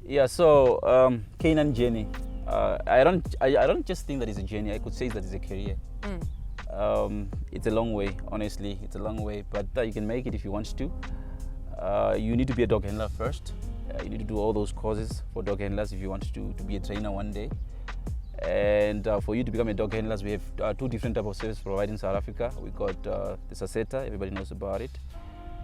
Yeah, so K9 journey. I don't just think that it's a journey. I could say that it's a career. It's a long way, honestly. It's a long way, but you can make it if you want to. You need to be a dog handler first. You need to do all those courses for dog handlers if you want to be a trainer one day. And for you to become a dog handler, we have two different types of service provided in South Africa. We got the SASETA, everybody knows about it.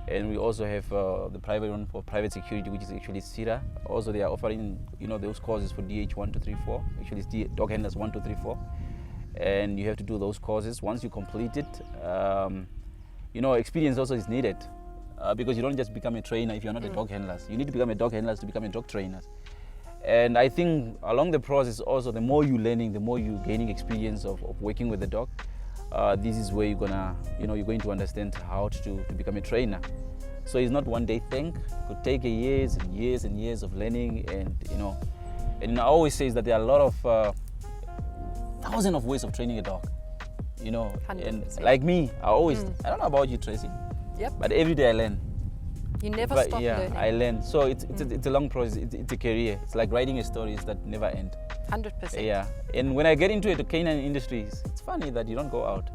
And we also have the private one for private security, which is actually SIRA. Also, they are offering, those courses for DH 1, 2, 3, 4. Actually, it's dog handlers 1, 2, 3, 4. And you have to do those courses. Once you complete it, experience also is needed because you don't just become a trainer if you're not a dog handler. You need to become a dog handler to become a dog trainer. And I think along the process also, the more you're learning, the more you're gaining experience of working with the dog. This is where you're going to understand how to become a trainer. So it's not one day thing. It could take years and years and years of learning, and I always say that there are a lot of thousands of ways of training a dog. 100%. And like me, I don't know about you, Tracy. Yep. But every day I learn. You never stop learning. I learn. So it's a long process. It's a career. It's like writing a stories that never end. 100%. Yeah. And when I get into the canine industries, it's funny that you don't go out.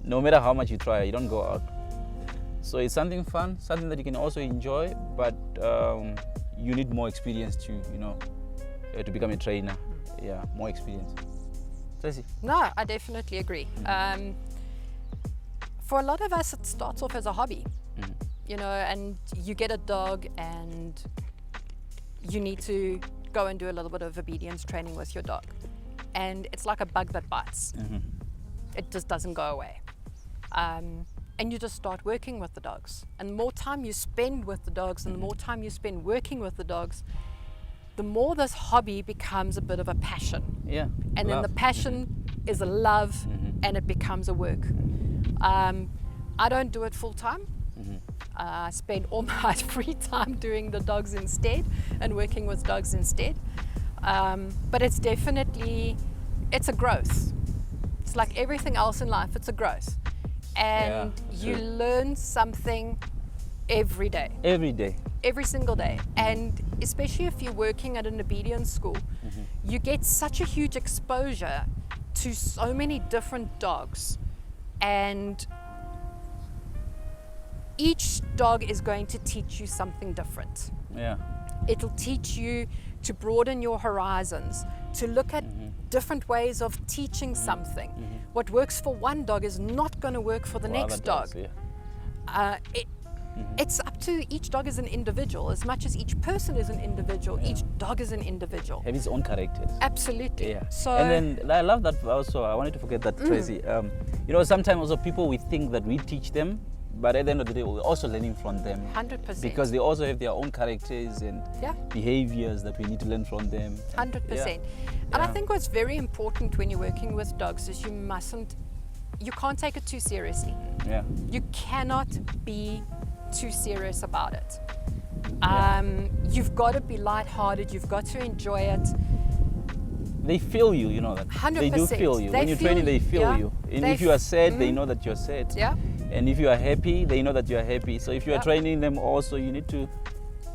No matter how much you try, you don't go out. So it's something fun, something that you can also enjoy, but you need more experience to become a trainer. Yeah, more experience. Tracy? No, I definitely agree. For a lot of us, it starts off as a hobby. And you get a dog and you need to go and do a little bit of obedience training with your dog. And it's like a bug that bites. It just doesn't go away. And you just start working with the dogs. And the more time you spend with the dogs and the more time you spend working with the dogs, the more this hobby becomes a bit of a passion. Yeah. And then the passion is a love and it becomes a work. I don't do it full time. I spend all my free time doing the dogs instead and working with dogs instead. But it's definitely, it's a growth. It's like everything else in life, it's a growth. And you learn something every day. Every day. Every single day. And especially if you're working at an obedience school, you get such a huge exposure to so many different dogs. And each dog is going to teach you something different. Yeah. It'll teach you to broaden your horizons, to look at different ways of teaching something. What works for one dog is not going to work for the next dog. Dogs, yeah. It's up to each dog as an individual. As much as each person is an individual, each dog is an individual. Have his own characters. Absolutely. Yeah. So, and then I love that also. I wanted to forget that, Tracy. Sometimes also people, we think that we teach them, but at the end of the day, we're also learning from them. 100%. Because they also have their own characters and behaviors that we need to learn from them. 100%. Yeah. And I think what's very important when you're working with dogs is you can't take it too seriously. Yeah. You cannot be too serious about it. You've got to be lighthearted. You've got to enjoy it. They feel you, you know that. 100%. They do feel you. When you're training, they feel you. And if you are sad, they know that you're sad. Yeah. And if you are happy, they know that you are happy. So if you are training them also, you need to,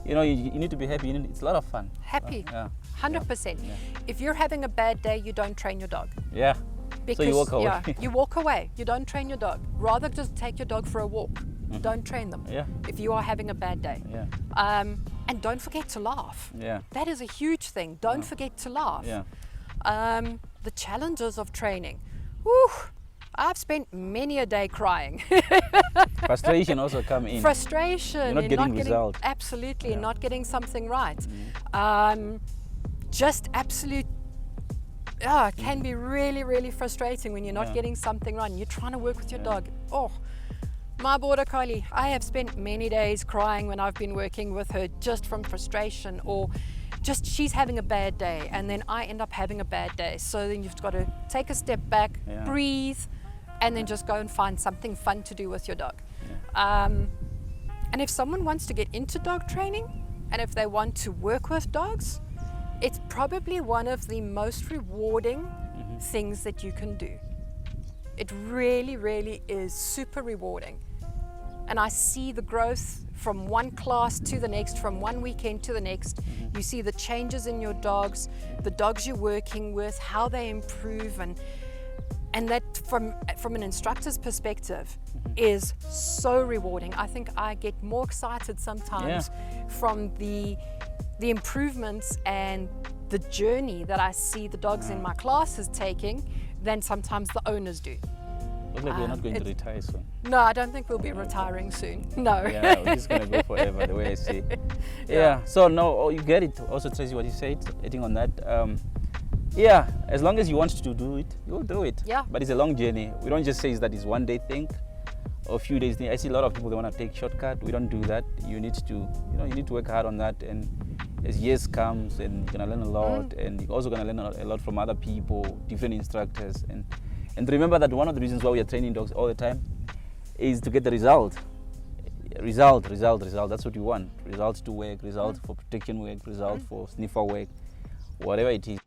you need to be happy. It's a lot of fun. Happy. 100%. Yeah. If you're having a bad day, you don't train your dog. Yeah. Because, so you walk away. Yeah, you walk away. You don't train your dog. Rather just take your dog for a walk. Don't train them. Yeah. If you are having a bad day. Yeah. And don't forget to laugh. Yeah. That is a huge thing. Don't forget to laugh. Yeah. The challenges of training. Whew, I've spent many a day crying. Frustration also come in. Frustration. You're not getting result. Absolutely, not getting something right. Just absolute. It can be really, really frustrating when you're not getting something right and you're trying to work with your dog. Oh, my border collie, I have spent many days crying when I've been working with her just from frustration, or just she's having a bad day and then I end up having a bad day. So then you've got to take a step back, breathe, and then just go and find something fun to do with your dog. And if someone wants to get into dog training and if they want to work with dogs, it's probably one of the most rewarding things that you can do. It really, really is super rewarding. And I see the growth from one class to the next, from one weekend to the next. You see the changes in your dogs, the dogs you're working with, how they improve, and that from an instructor's perspective is so rewarding. I think I get more excited sometimes from the improvements and the journey that I see the dogs in my classes taking than sometimes the owners do. Looks like we're not going to retire soon. No, I don't think we'll be retiring soon. No. Yeah, we're just going to go forever, the way I see. Yeah, so no, you get it. Also, Tracy, what you said, adding on that. Yeah, as long as you want to do it, you'll do it. Yeah. But it's a long journey. We don't just say that it's one day thing or a few days thing. I see a lot of people, they want to take shortcut. We don't do that. You need to, you need to work hard on that. And as years comes, and you're gonna learn a lot, and you're also gonna learn a lot from other people, different instructors, and remember that one of the reasons why we are training dogs all the time is to get the result. Result. That's what you want. Result to work, result for protection work, result for sniffer work, whatever it is.